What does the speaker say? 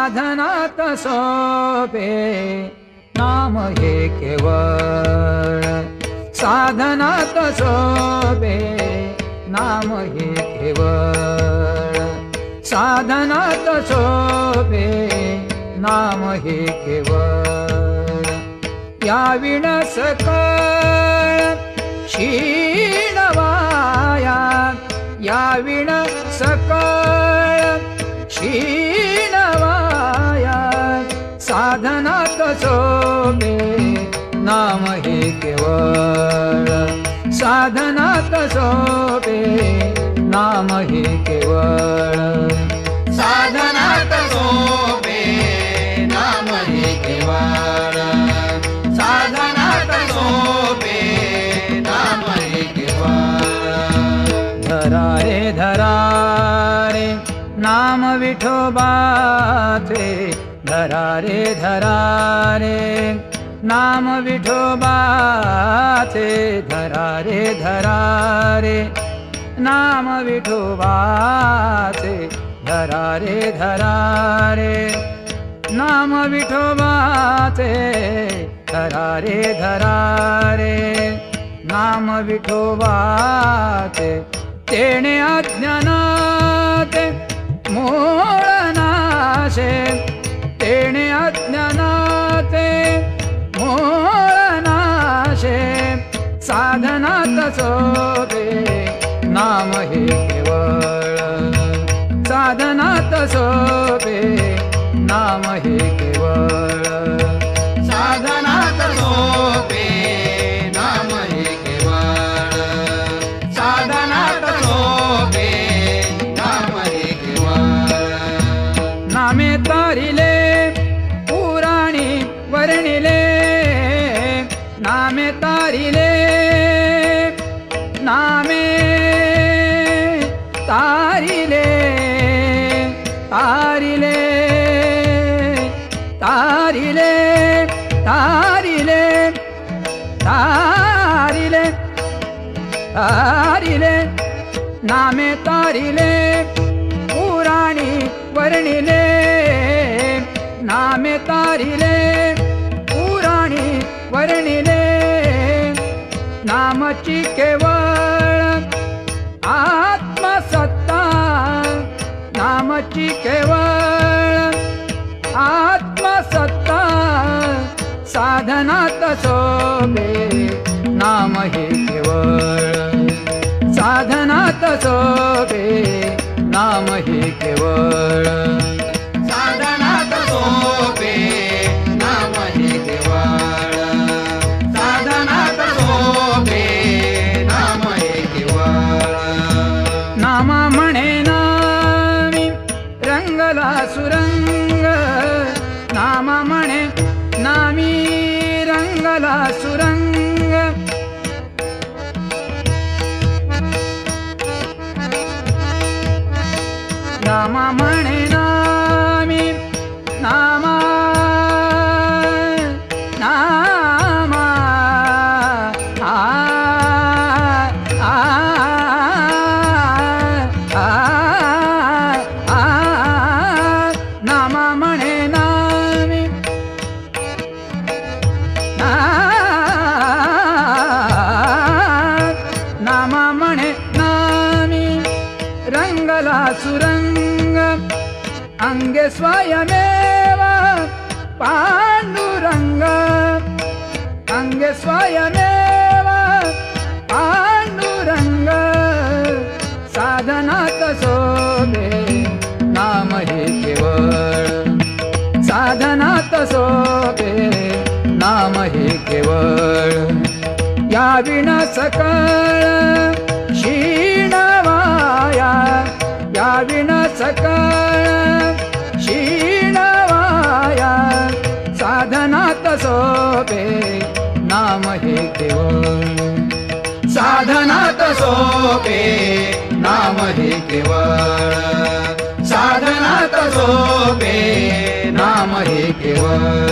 साधनात सोपे नाम हे केवळ साधनात सोपे नाम हे केवळ साधनात सोपे नाम हे केवळ या विण सकळ क्षीणवाया या विण सकळ क्षीणवाया साधनात सोपे नाम हे केवळ साधनात सोपे नाम हे केवळ साधनात सोपे नाम हे केवळ साधनात सोपे नाम हे केवळ धरा रे नाम विठोबाचे धरा रे नाम विठोबाचे धरा रे नाम विठोबाचे धरा रे नाम विठोबाचे धरा रे नाम विठोबाचे तेणे अज्ञानाते मूळ नाशे तेणे अज्ञानाते मूळ नाशे साधनात सोपे नाम हे केवळ साधनात सोपे नाम हे केवळ साधनात सोपे नाम हे केवळ साधनात सोपे नाम हे केवळ नामे तारिले पुराणी वर्णिले नामे तारिले नामे तारिले तारिले तारिले तारिले तारिले तारिले नामे तारिले पुराणी वर्णिले नामे तारिले पुराणी वर्णिले नामची केवळ आत्मसत्ता नामची केवळ आत्मसत्ता साधनात सोपे नाम हे केवळ साधनात सोपे नाम हे केवळ साधनात सोपे नाम हे केवळ साधनात सोपे नाम हे केवळ नामा म्हणे नामी रंगला सुरंग नामा म्हणे नामी रंगला सुरंग नामा म्हणे नामी नामा नामा आ आ आ आ नामा म्हणे नामी नामा म्हणे नामी रंगला सुरंग अंगे स्वयमेव पांडुरंग अंगे स्वयमेव पांडुरंग साधनात सोपे नाम हे केवळ साधनात सोपे नाम हे केवळ या विण सकळ क्षीणवाया या विण सकळ क्षीणवाया साधनात सोपे नाम हे केवळ साधनात सोपे नाम हे केवळ साधनात सोपे नाम हे केवळ